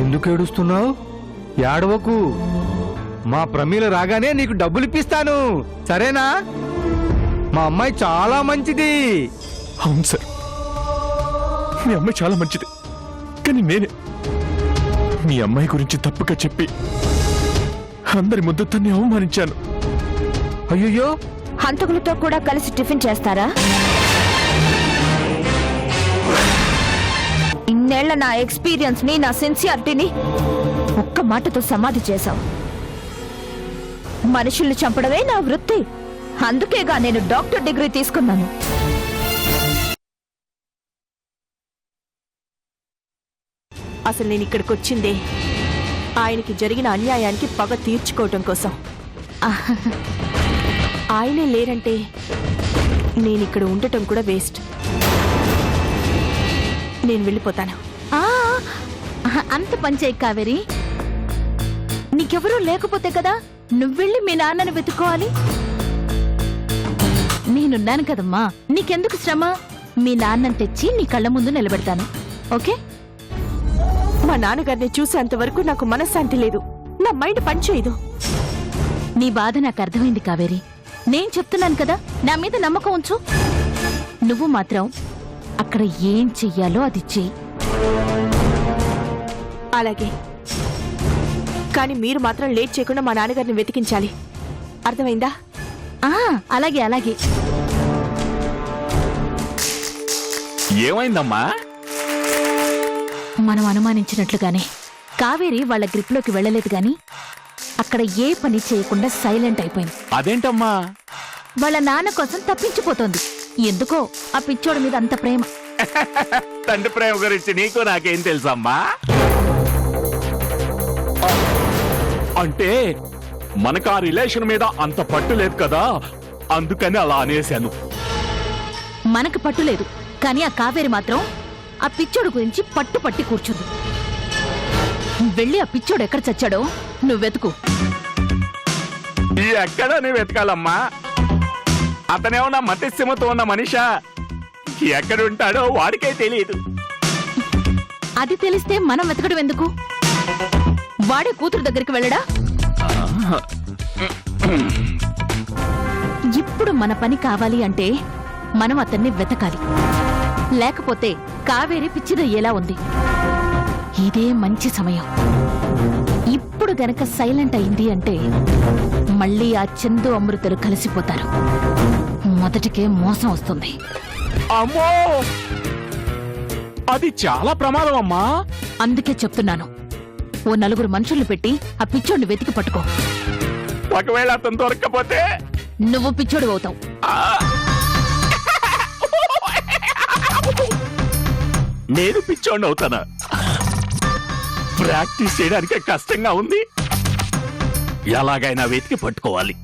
ఎందుకు ఏడుస్తున్నావు? ఏడవకు. మా ప్రమీల రాగానే నీకు డబ్బులు ఇప్పిస్తాను, సరేనా? మా అమ్మాయి చాలా మంచిది. అవును సార్, మీ అమ్మాయి చాలా మంచిది. కానీ నేనే మీ అమ్మాయి గురించి తప్పుగా చెప్పి అందరి ముందు తన్ని అవమానించాను. అయ్యో, హంతకులతో కూడా కలిసి టిఫిన్ చేస్తారా? ఇన్నేళ్ల నా ఎక్స్పీరియన్స్ ని, నా సిన్సియారిటీని ఒక్క మాటతో సమాధి చేశావు. మనుషుల్ని చంపడమే నా వృత్తి. అందుకేగా నేను డాక్టర్ డిగ్రీ తీసుకున్నాను. అసలు నేను ఇక్కడికి వచ్చిందే ఆయనకి జరిగిన అన్యాయానికి పగ తీర్చుకోవటం కోసం. ఆయనే లేరంటే నేను ఇక్కడ ఉండటం కూడా వేస్ట్. నేను వెళ్ళిపోతాను. అంత పంచాయి కావేరి. నీకెవరూ లేకపోతే కదా నువ్వెళ్ళి మీ నాన్నని వెతుక్కోవాలి. నేనున్నాను కదమ్మా, నీకెందుకు శ్రమ? మీ నాన్నని తెచ్చి నీ కళ్ళ ముందు నిలబెడతాను, ఓకే? మా నాన్నగారిని చూసేంత వరకు నాకు మనశ్శాంతి లేదు. నా మైండ్ పనిచేయదు. నీ బాధ నాకు అర్థమైంది కావేరి. నేను చెప్తున్నాను కదా, నా మీద నమ్మకం ఉంచు. నువ్వు మాత్రం అక్కడ ఏం చెయ్యాలో అది చెయ్యి. అలాగే, కానీ మీరు మాత్రం లేట్ చేయకుండా మా నాన్నగారిని వెతికించాలి, అర్థమైందా? అలాగే అలాగే. ఏమైందమ్మా? మనం అనుమానించినట్లుగానే కావేరి వాళ్ళ గ్రిప్లోకి వెళ్ళలేదు గాని అక్కడ ఏ పని చేయకుండా సైలెంట్ అయిపోయింది. అదేంటమ్మా? వాళ్ళ నాన్న కోసం తప్పించిపోతోంది. ఎందుకో ఆ పిచ్చోడి మీద అంత ప్రేమ. తండ్రి ప్రేమ గురించి నీకు నాకేం తెలుసమ్మా? అంటే మనకు ఆ రిలేషన్ మీద అంత పట్టు లేదు కదా, అందుకని అలా అనేశాను. మనకు పట్టు లేదు, కానీ ఆ కావేరి మాత్రం ఆ పిచ్చోడు గురించి పట్టి కూర్చుంది. వెళ్ళి ఆ పిచ్చోడు ఎక్కడ చచ్చాడో నువ్వు వెతుకు. ఎక్కడ నువ్వు వెతకాలమ్మా? అతనేమన్నా మతిస్థిమతో ఉన్న మనిషా? ఎక్కడుంటాడో వాడికే తెలియదు. అది తెలిస్తే మనం వెతకడం ఎందుకు? వాడే కూతురు దగ్గరికి వెళ్ళడా? ఇప్పుడు మన పని కావాలి అంటే మనం అతన్ని వెతకాలి. లేకపోతే కావేరి పిచ్చిదయ్యేలా ఉంది. ఇదే మంచి సమయం. ఇప్పుడు గనక సైలెంట్ అయింది అంటే మళ్ళీ ఆ చందు అమృతలు కలిసిపోతారు. మొదటికే మోసం వస్తుంది. అమ్మో, అది చాలా ప్రమాదం అమ్మా. అందుకే చెప్తున్నాను, ఓ 4 మనుషుల్ని పెట్టి ఆ పిచ్చోడిని వెతికి పట్టుకో. ఒకవేళ అతను దొరక్కపోతే నువ్వు పిచ్చోడు అవుతావు. నేను పిచ్చోడిని అవుతానా? ప్రాక్టీస్ చేయడానికి కష్టంగా ఉంది. ఎలాగైనా వెతికి పట్టుకోవాలి.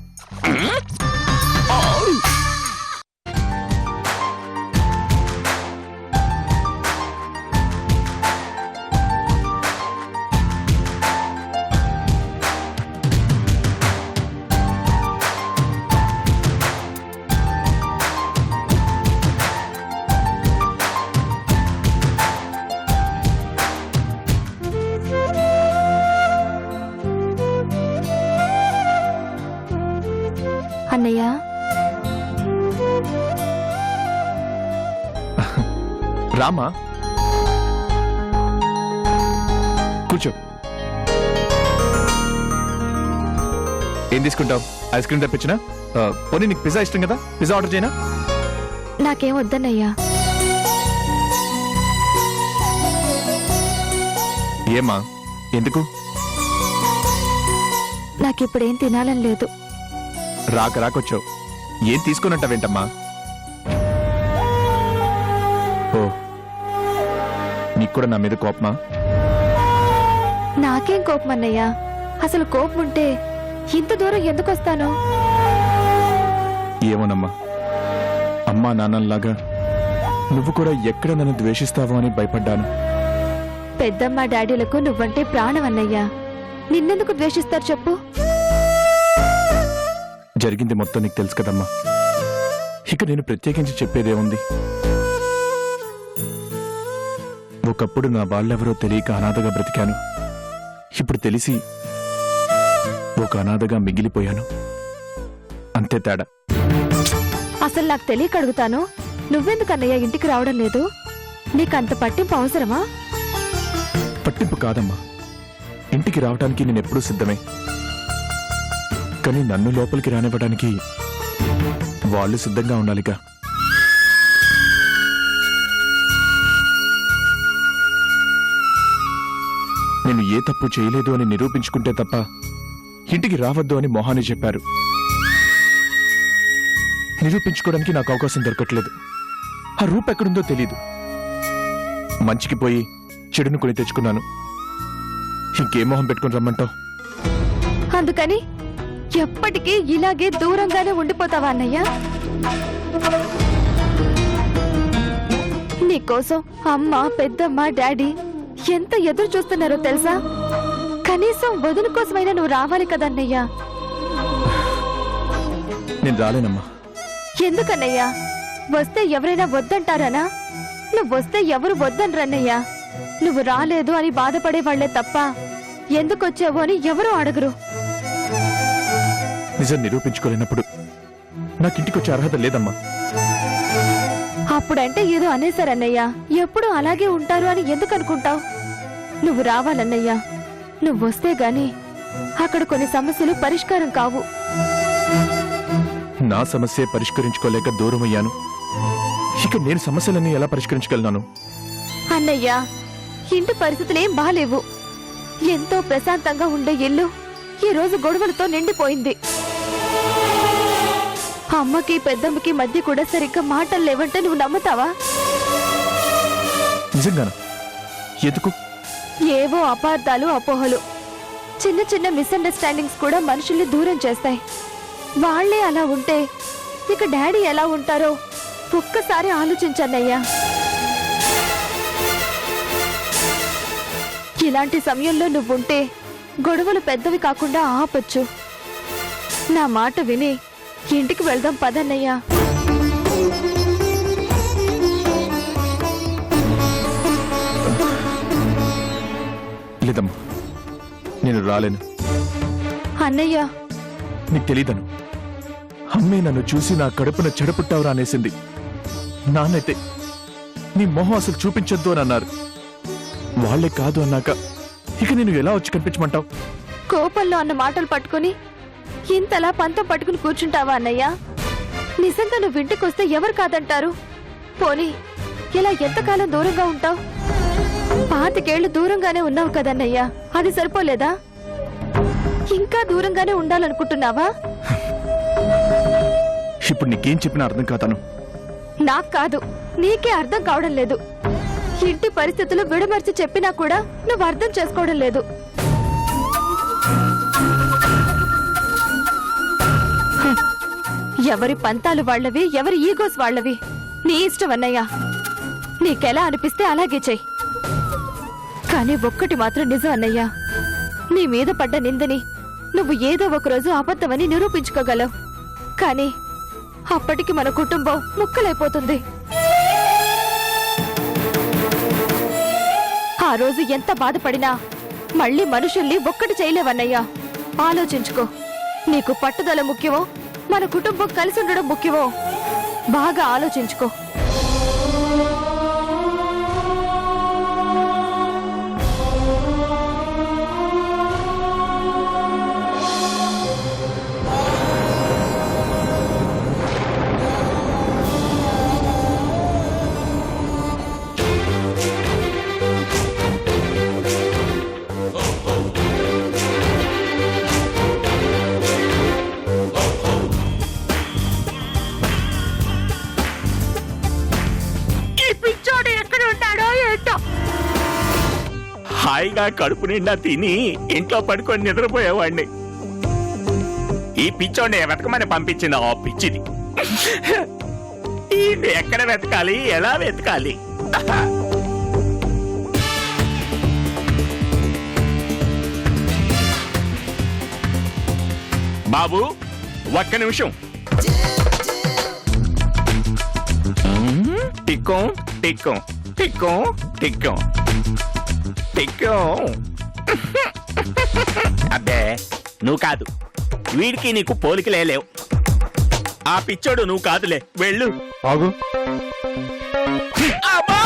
అన్నయ్య, రామా, కూర్చో. ఏం తీసుకుంటావు? ఐస్ క్రీమ్ తెప్పించినా? పోనీ నీకు పిజ్జా ఇష్టం కదా, పిజ్జా ఆర్డర్ చేయనా? నాకేం వద్దన్నయ్యా. ఏమా, ఎందుకు? నాకిప్పుడేం తినాలని లేదు. రాకొచ్చావు, ఏం తీసుకున్నట్టవేంటమ్మా? ఓ, నీకు కూడా నా మీద కోపమా? నాకేం కోపం అన్నయ్యా? అసలు కోపం ఉంటే ఇంత దూరం ఎందుకు వస్తాను? ఏమోనమ్మా, అమ్మా నాన్నలాగా నువ్వు కూడా ఎక్కడ నన్ను ద్వేషిస్తావో అని భయపడ్డాను. పెద్దమ్మ డాడీలకు నువ్వంటే ప్రాణం అన్నయ్యా. నిన్నెందుకు ద్వేషిస్తారు చెప్పు? జరిగింది మొత్తం నీకు తెలుసు కదమ్మా. ఇక నేను ప్రత్యేకించి చెప్పేదేముంది? ఒకప్పుడు నా వాళ్ళెవరో తెలియక అనాథగా బ్రతికాను. ఇప్పుడు తెలిసి ఒక అనాథగా మిగిలిపోయాను. అంతే తేడా. అసలు నాకు తెలియక అడుగుతాను, నువ్వెందుకన్నయ్య ఇంటికి రావడం లేదు? నీకంత పట్టింపు అవసరమా? పట్టింపు కాదమ్మా, ఇంటికి రావడానికి నేనెప్పుడూ సిద్ధమే. కానీ నన్ను లోపలికి రానివ్వడానికి వాళ్ళు సిద్ధంగా ఉండాలిగా. నేను ఏ తప్పు చేయలేదు అని నిరూపించుకుంటే తప్ప ఇంటికి రావద్దు అని మొహాని చెప్పారు. నిరూపించుకోవడానికి నాకు అవకాశం దొరకట్లేదు. ఆ రూపు ఎక్కడుందో తెలీదు. మంచికి పోయి చెడును కొని తెచ్చుకున్నాను. ఇంకేం మొహం పెట్టుకుని రమ్మంటావు? అందుకని ఎప్పటికీ ఇలాగే దూరంగానే ఉండిపోతావా అన్నయ్య? నీకోసం అమ్మ, పెద్దమ్మ, డాడీ ఎంత ఎదురు చూస్తున్నారో తెలుసా? కనీసం వదిన కోసమైనా నువ్వు రావాలి కదన్నయ్యా. నేను రాలేనమ్మా. ఎందుకన్నయ్యా? వస్తే ఎవరైనా వద్దంటారనా? నువ్వు వస్తే ఎవరు వద్దనరన్నయ్యా. నువ్వు రాలేదు అని బాధపడే వాళ్లే తప్ప ఎందుకొచ్చావు అని ఎవరూ అడగరు. నిజం నిరూపించుకోలేనప్పుడు నాకింటికి వచ్చే అర్హత లేదమ్మా. అప్పుడంటే ఏదో అనేశారన్నయ్యా. ఎప్పుడు అలాగే ఉంటారు అని ఎందుకు అనుకుంటావు? నువ్వు రావాలన్నయ్యా. నువ్వు వస్తే గాని అక్కడ కొన్ని సమస్యలు పరిష్కారం కావు. నా సమస్య పరిష్కరించుకోలేక దూరమయ్యాను. ఇక నేను సమస్యలన్నీ ఎలా పరిష్కరించగలను? అన్నయ్యా, ఇంటి పరిస్థితులేం బాలేవు. ఎంతో ప్రశాంతంగా ఉండే ఇల్లు ఈ రోజు గొడవలతో నిండిపోయింది. అమ్మకి పెద్దమ్మకి మధ్య కూడా సరిగ్గా మాటలు లేవంటే నువ్వు నమ్ముతావా? నిజంగానా? ఎందుకు? ఏవో అపార్థాలు, అపోహలు, చిన్న చిన్న మిస్అండర్స్టాండింగ్స్ కూడా మనుషుల్ని దూరం చేస్తాయి. వాళ్లే అలా ఉంటే ఇక డాడీ ఎలా ఉంటారో ఒక్కసారి ఆలోచించన్నయ్యా. ఇలాంటి సమయంలో నువ్వుంటే గొడవలు పెద్దవి కాకుండా ఆపొచ్చు. నా మాట విని ఇంటికి వెళ్దాం పదన్నయ్యా. లేదమ్మా, నేను రాలేను. అన్నయ్యా, నీకు తెలీదను. అమ్మే నన్ను చూసి నా కడుపున చెడపుట్టావురా అనేసింది. నాన్నైతే నీ మొహం అసలు చూపించొద్దు అని అన్నారు. వాళ్లే కాదు అన్నాక ఇక నేను ఎలా వచ్చి కనిపించమంటావు? కోపంలో అన్న మాటలు పట్టుకుని ఇంతలా పంతం పట్టుకుని కూర్చుంటావా అన్నయ్యా? నిజంగా నువ్వు ఇంటికి వస్తే ఎవరు కాదంటారు? పోనీ ఇలా ఎంతకాలం దూరంగా ఉంటావు? 25 ఏళ్లు దూరంగానే ఉన్నావు కదన్నయ్యా, అది సరిపోలేదా? ఇంకా దూరంగానే ఉండాలనుకుంటున్నావా? ఇప్పుడు నీకేం చెప్పినా అర్థం కాతాను. నాకు కాదు, నీకే అర్థం కావడం లేదు. ఇంటి పరిస్థితులు విడమర్చి చెప్పినా కూడా నువ్వు అర్థం చేసుకోవడం లేదు. ఎవరి పంతాలు వాళ్లవి, ఎవరి ఈగోస్ వాళ్లవి. నీ ఇష్టం అన్నయ్యా, నీకెలా అనిపిస్తే అలాగే చెయ్యి. కానీ ఒక్కటి మాత్రం నిజం అన్నయ్యా, నీ మీద పడ్డ నిందని నువ్వు ఏదో ఒకరోజు అబద్ధమని నిరూపించుకోగలవు. కానీ అప్పటికి మన కుటుంబం ముక్కలైపోతుంది. ఆ రోజు ఎంత బాధపడినా మళ్ళీ మనుషుల్ని ఒక్కటి చేయలేవన్నయ్యా. ఆలోచించుకో. నీకు పట్టుదల ముఖ్యమో, మన కుటుంబం కలిసి ఉండడం ముఖ్యమో బాగా ఆలోచించుకో. హాయిగా కడుపు నిండా తిని ఇంట్లో పడుకొని నిద్రపోయేవాడిని. ఈ పిచ్చోడిని వెతకమని పంపించింది ఆ పిచ్చిది. ఇది ఎక్కడ వెతకాలి, ఎలా వెతకాలి? బాబు ఒక్క నిమిషం. టిక్కం టిక్కం టిక్కం టిక్కం పిక్కు అబ్బే నువ్వు కాదు, వీడికి నీకు పోలికలే లేవు. ఆ పిచ్చోడు నువ్వు కాదులే, వెళ్ళు. ఆగు. అబ్బో!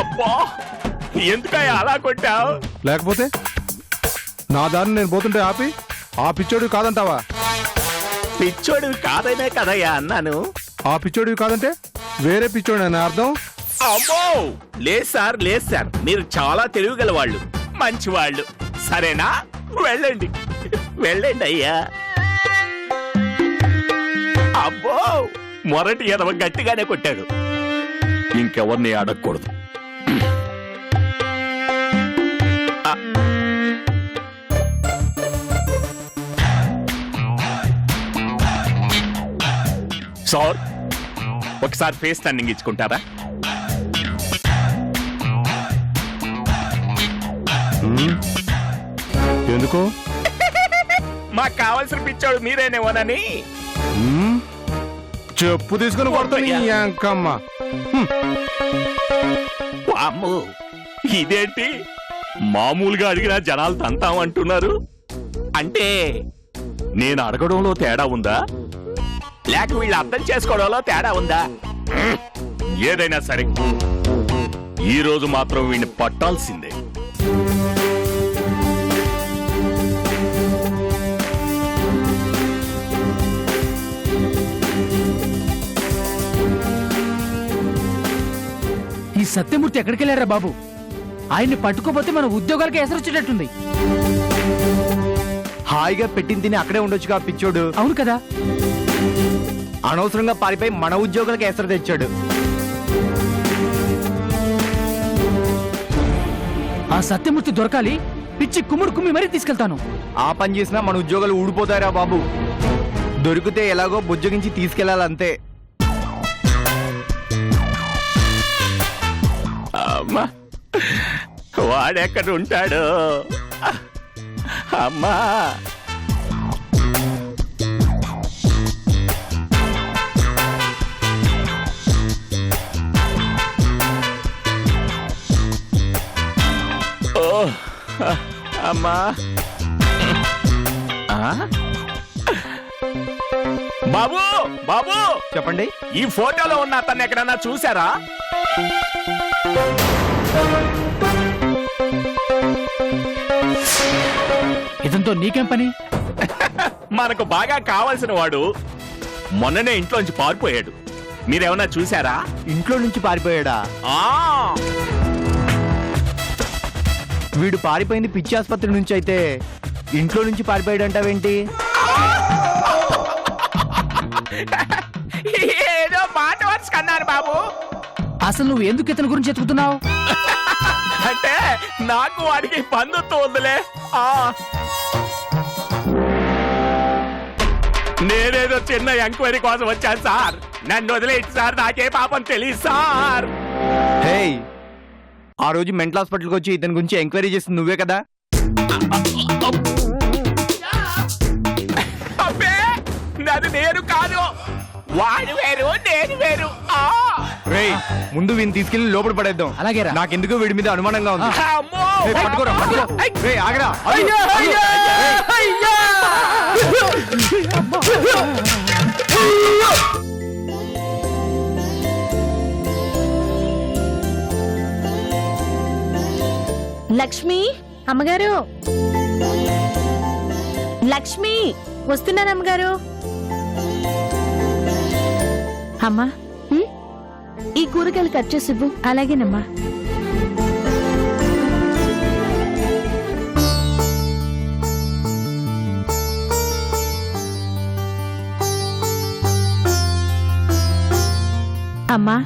అబ్బా ఎందుకయ్యా అలా కొట్టావు? లేకపోతే నా దారిని నేను పోతుంటే ఆపి ఆ పిచ్చోడు కాదంటావా? పిచ్చోడు కాదనే కదయ్యా అన్నాను. ఆ పిచ్చోడివి కాదంటే వేరే పిచ్చోడు అని అర్థం. అమ్మో లేదు సార్, లేదు సార్, మీరు చాలా తెలివిగల వాళ్ళు, మంచి వాళ్ళు. సరేనా, వెళ్ళండి వెళ్ళండి అయ్యా. అబ్బో మొరటి ఎదవ గట్టిగానే కొట్టాడు. ఇంకెవరిని అడగకూడదు. సార్ ఒకసారి ఫేస్ టర్నింగ్ ఇచ్చుకుంటారా? ఎందుకు? మాకు కావాల్సిన పిచ్చోడు మీరేనేమోనని. చెప్పు తీసుకుని కొడతాను ఈ అంకమ్మ. వామ్మో, ఇదేంటి మామూలుగా అడిగినా జనాలు తంతామంటున్నారు? అంటే నేను అడగడంలో తేడా ఉందా, లేక వీళ్ళు అర్థం చేసుకోవడంలో తేడా ఉందా? ఏదైనా సరే ఈ రోజు మాత్రం వీడిని పట్టాల్సిందే. ఈ సత్యమూర్తి ఎక్కడికి వెళ్ళారా బాబు? ఆయన్ని పట్టుకోపోతే మన ఉద్యోగాలకి ఎసరు వచ్చేటట్టుంది. హాయిగా పెట్టిన తిని అక్కడే ఉండొచ్చుగా పిచ్చోడు. అవును కదా, అనవసరంగా పారిపోయి మన ఉద్యోగులకి ఎసరు తెచ్చాడు. ఆ సత్యమూర్తి దొరకాలి, పిచ్చి కుమ్మి మరీ తీసుకెళ్తాను. ఆ పని చేసినా మన ఉద్యోగాలు ఊడిపోతారా బాబు? దొరికితే ఎలాగో బుజ్జగించి తీసుకెళ్లాలంతే. అమ్మా వాడెక్కడ ఉంటాడు? అమ్మా ఓ అమ్మా. బాబు బాబు చెప్పండి. ఈ ఫోటోలో ఉన్న అతన్ని ఎక్కడన్నా చూసారా? ఇదంతో నీకేం పని? మనకు బాగా కావాల్సిన వాడు మొన్ననే ఇంట్లోంచి పారిపోయాడు. మీరేమన్నా చూసారా? ఇంట్లో నుంచి పారిపోయాడా? ఆ వీడు పారిపోయింది పిచ్చి ఆసుపత్రి నుంచి అయితే ఇంట్లో నుంచి పారిపోయాడంటావేంటి? ఏదో మాట వరుస కన్నారు బాబు. అసలు నువ్వు ఎందుకు ఇతని గురించి ఎత్తుకుతున్నావు? అంటే నాకు వాడికి బంధుత్వం ఉందిలే. నేనేదో చిన్న ఎంక్వైరీ కోసం వచ్చాను సార్, నన్ను వదిలేండి సార్, నాకే పాపం తెలియదు సార్. హే, ఆ రోజు మెంటల్ హాస్పిటల్కి వచ్చి ఇతని గురించి ఎంక్వైరీ చేసింది నువ్వే కదా? అబ్బే నన్ను నేను కాదు, వాడు వేరు నేను వేరు. రేయ్, ముందు వీని తీసుకెళ్లి లోపల పడేద్దాం. అలాగేరా. నాకెందుకు వీడి మీద అనుమానంగా ఉంది. అమ్మో ఏయ్, పట్టుకోరా, పట్టుకో. రేయ్, ఆగరా. లక్ష్మి అమ్మగారు, లక్ష్మి వస్తున్నాను అమ్మగారు. అమ్మా, ఈ కూరగాయలు కట్ చేసి ఇవ్వు. అలాగేనమ్మా. అమ్మా,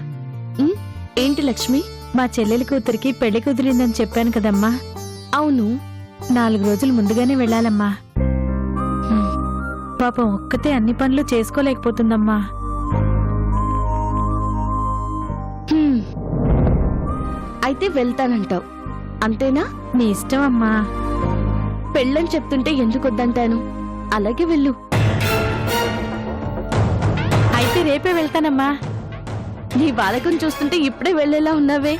ఏంటి లక్ష్మి? మా చెల్లెలి కూతురికి పెళ్లి కుదిరిందని చెప్పాను కదమ్మా. అవును, 4 రోజులు ముందుగానే వెళ్ళాలమ్మా. పాపం ఒక్కతే అన్ని పనులు చేసుకోలేకపోతుందమ్మా. అయితే వెళ్తానంటావు అంతేనా? నీ ఇష్టం అమ్మా. పెళ్ళని చెప్తుంటే ఎందుకు వద్దంటాను? అలాగే వెళ్ళు. అయితే రేపే వెళ్తానమ్మా. నీ బాలకం చూస్తుంటే ఇప్పుడే వెళ్ళేలా ఉన్నావే.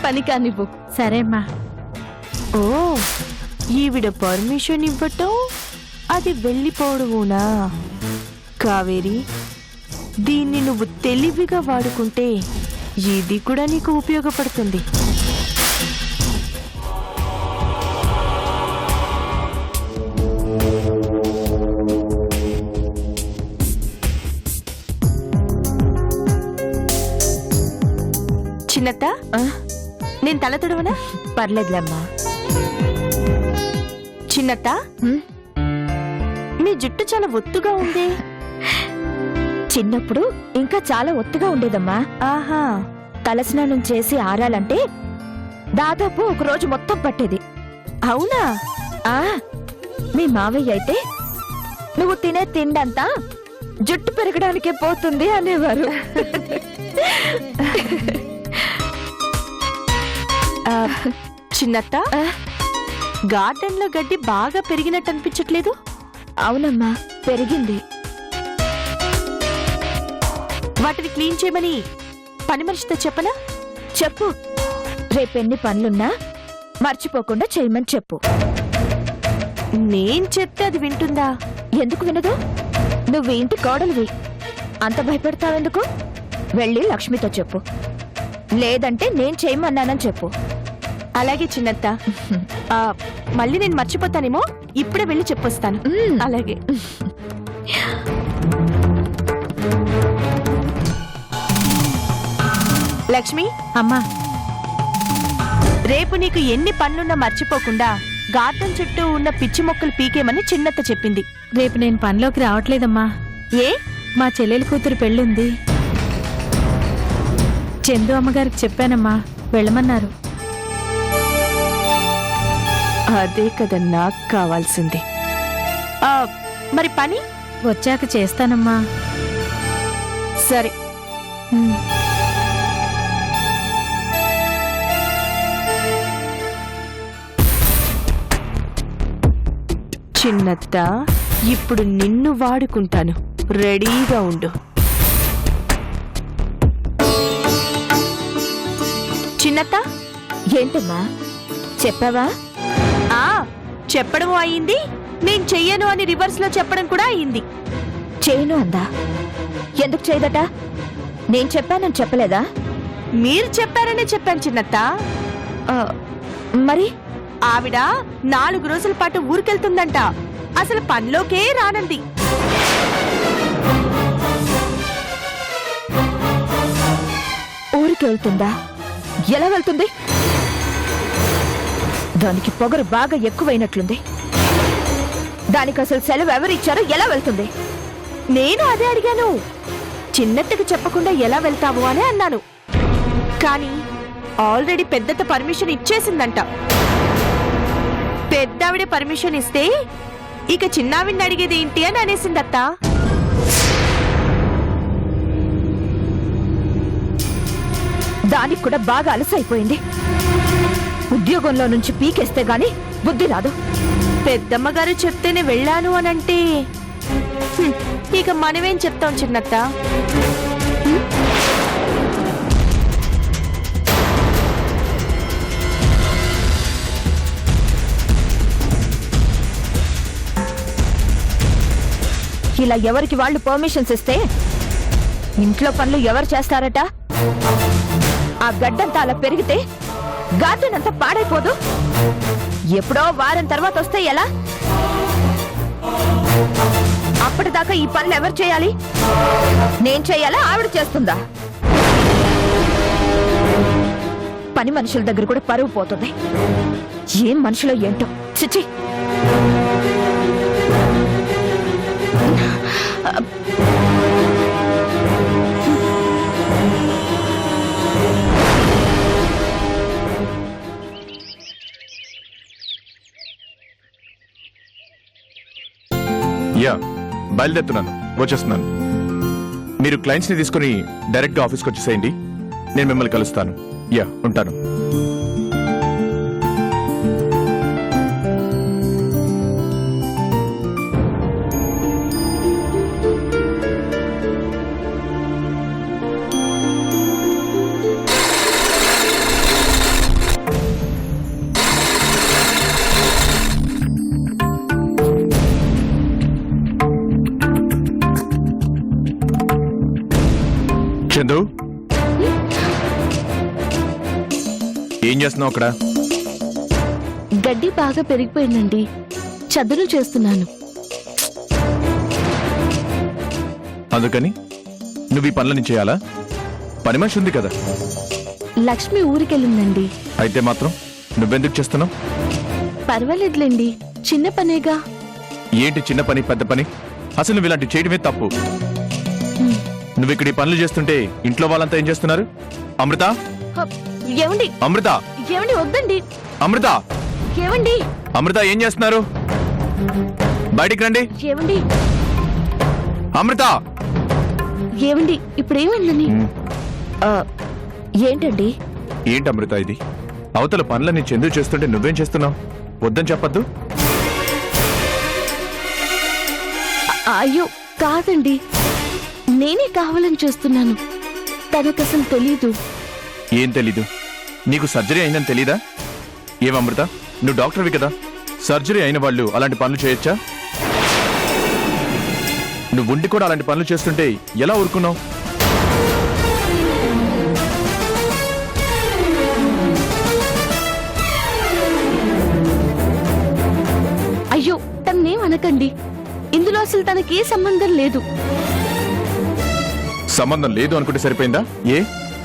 పని కానివ్వు. సరేమ్మా. ఓ ఈవిడ పర్మిషన్ ఇవ్వటం, అది వెళ్ళిపోవడమునా? కావేరి, దీన్ని నువ్వు తెలివిగా వాడుకుంటే ఇది కూడా నీకు ఉపయోగపడుతుంది. చిన్నత్త, నేను తల తడవనా? పర్లేదులేమ్మా. చిన్నత్త, మీ జుట్టు చాలా ఒత్తుగా ఉంది. చిన్నప్పుడు ఇంకా చాలా ఒత్తుగా ఉండేదమ్మా. ఆహా, తలస్నానం చేసి ఆరాలంటే దాదాపు ఒక రోజు మొత్తం పట్టేది. అవునా? ఆ మీ మావయ్య అయితే నువ్వు తినే తిండంతా జుట్టు పెరగడానికే పోతుంది అనేవారు. చిన్నత్త, గార్డెన్ లో గడ్డి బాగా పెరిగినట్టు అనిపించట్లేదు? అవునమ్మా, పెరిగింది. వాటిని క్లీన్ చేయమని పని మనిషితో చెప్పనా? చెప్పు. రేపెన్ని పనులున్నా మర్చిపోకుండా చేయమని చెప్పు. నేను చెప్తే అది వింటుందా? ఎందుకు వినదు? నువ్వు ఇంటి కోడలివి. అంత భయపెడతావెందుకు? వెళ్ళి లక్ష్మితో చెప్పు. లేదంటే నేను చేయమన్నానని చెప్పు. అలాగే చిన్నత్త. మళ్ళీ నేను మర్చిపోతానేమో, ఇప్పుడే వెళ్ళి చెప్పొస్తాను. అలాగే. లక్ష్మి, అమ్మా, రేపు నీకు ఎన్ని పనులున్నా మర్చిపోకుండా గార్డెన్ చుట్టూ ఉన్న పిచ్చి మొక్కలు పీకేమని చిన్నత్త చెప్పింది. రేపు నేను పనిలోకి రావట్లేదమ్మా. ఏ? మా చెల్లెలి కూతురు పెళ్ళుంది. చందు అమ్మగారికి చెప్పానమ్మా, వెళ్ళమన్నారు. అదే కదా నాకు కావాల్సింది. మరి పని వచ్చాక చేస్తానమ్మా. సరే. చిన్నత్త, ఇప్పుడు నిన్ను వాడుకుంటాను. రెడీగా ఉండు. చిన్నత్త. ఏంటమ్మా, చెప్పావా? చెప్పడం అయింది, నేను చెయ్యను అని రివర్స్ లో చెప్పడం కూడా అయింది. చేయను అందా? ఎందుకు చేయదట? నేను చెప్పానని చెప్పలేదా? మీరు చెప్పారనే చెప్పాను చిన్నత్త. మరి ఆవిడ 4 రోజుల పాటు ఊరికెళ్తుందంట. అసలు పనిలోకే రానంది. ఊరికి వెళ్తుందా? ఎలా వెళ్తుంది? దానికి పొగరు బాగా ఎక్కువైనట్లుంది. దానికి అసలు సెలవు ఎవరిచ్చారో ఎలా వెళ్తుంది? నేను అదే అడిగాను. చిన్నత్తకి చెప్పకుండా ఎలా వెళ్తావు అని అన్నాను. కానీ ఆల్రెడీ పెద్దత పర్మిషన్ ఇచ్చేసిందంట. పెద్దావిడే పర్మిషన్ ఇస్తే ఇక చిన్నావిని అడిగేది ఏంటి అని అనేసిందత్త. దానికి కూడా బాగా అలసైపోయింది. ఉద్యోగంలో నుంచి పీకేస్తే గాని బుద్ధి రాదు. పెద్దమ్మగారు చెప్తేనే వెళ్ళాను అనంటే ఇక మనమేం చెప్తాం చిన్నత్త? ఇలా ఎవరికి వాళ్ళు పర్మిషన్స్ ఇస్తే ఇంట్లో పనులు ఎవరు చేస్తారట? ఆ గడ్డంతా అలా పెరిగితే గార్డెన్ అంతా పాడైపోదు? ఎప్పుడో వారం తర్వాత వస్తే ఎలా? అప్పటిదాకా ఈ పనులు ఎవరు చేయాలి? నేను చేయాలా, ఆవిడ చేస్తుందా? పని మనుషుల దగ్గర కూడా పరువు పోతుంది. ఏం మనుషులో ఏంటో. చిచ్చి. యా, బయలుదేరుతున్నాను, వచ్చేస్తున్నాను. మీరు క్లయింట్స్ ని తీసుకుని డైరెక్ట్ గా ఆఫీస్కి వచ్చేసేయండి. నేను మిమ్మల్ని కలుస్తాను. యా, ఉంటాను. చందు ఏం చేస్తున్నావు అక్కడ? గడ్డి బాగా పెరిగిపోయిందండి, చదును చేస్తున్నాను. అందుకని నువ్వు ఈ పనులని చేయాలా? పని మనిషి ఉంది కదా. లక్ష్మి ఊరికెళ్ళిందండి. అయితే మాత్రం నువ్వెందుకు చేస్తున్నావు? పర్వాలేదులేండి, చిన్న పనేగా. ఏంటి చిన్న పని పెద్ద పని? అసలు నువ్వు ఇలాంటి చేయడమే తప్పు. నువ్వు ఇక్కడ ఈ పనులు చేస్తుంటే ఇంట్లో వాళ్ళంతా ఏం చేస్తున్నారు? అమృత, ఏమండి అమృత, ఏమండి వద్దండి. అమృత, ఏమండి అమృత ఏం చేస్తున్నారు? బయటికి రండి. ఏమండి అమృత. ఏమండి ఇప్పుడు ఏమైందని? ఏంటండి? ఏంటి అమృత ఇది? అవతల పనులని చందు చేస్తుంటే నువ్వేం చేస్తున్నావు? వద్దని చెప్పద్దు. అయ్యో కాదండి, నేనే కావాలని చేస్తున్నాను. తనకసలు తెలీదు. ఏం తెలీదు? నీకు సర్జరీ అయిందని తెలీదా? ఏమమృత, నువ్వు డాక్టర్వి కదా, సర్జరీ అయిన వాళ్ళు అలాంటి పనులు చేయొచ్చా? నువ్వు ఉండి కూడా అలాంటి పనులు చేస్తుంటే ఎలా ఊరుకున్నావు? అయ్యో తన్నేం అనకండి, ఇందులో అసలు తనకి ఏ సంబంధం లేదు. సంబంధం లేదు అనుకుంటే సరిపోయిందా? ఏ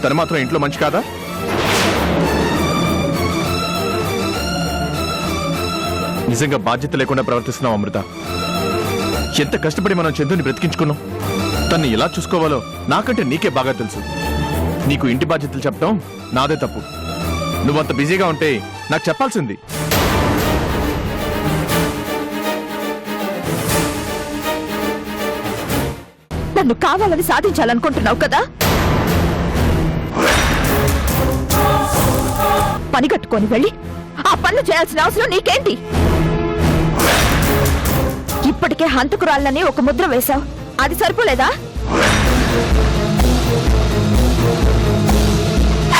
తను మాత్రం ఇంట్లో మంచి కాదా? నిజంగా బాధ్యత లేకుండా ప్రవర్తిస్తున్నావు అమృత. ఎంత కష్టపడి మనం చందుని బ్రతికించుకున్నాం. తన్ని ఎలా చూసుకోవాలో నాకంటే నీకే బాగా తెలుసు. నీకు ఇంటి బాధ్యతలు చెప్పడం నాదే తప్పు. నువ్వంత బిజీగా ఉంటే నాకు చెప్పాల్సింది. నన్ను కావాలని సాధించాలనుకుంటున్నావు కదా? పని కట్టుకొని వెళ్ళి ఆ పనులు చేయాల్సిన అవసరం నీకేంటి? ఇప్పటికే హంతకురాళ్ళని ఒక ముద్ర వేశావు, అది సరిపోలేదా?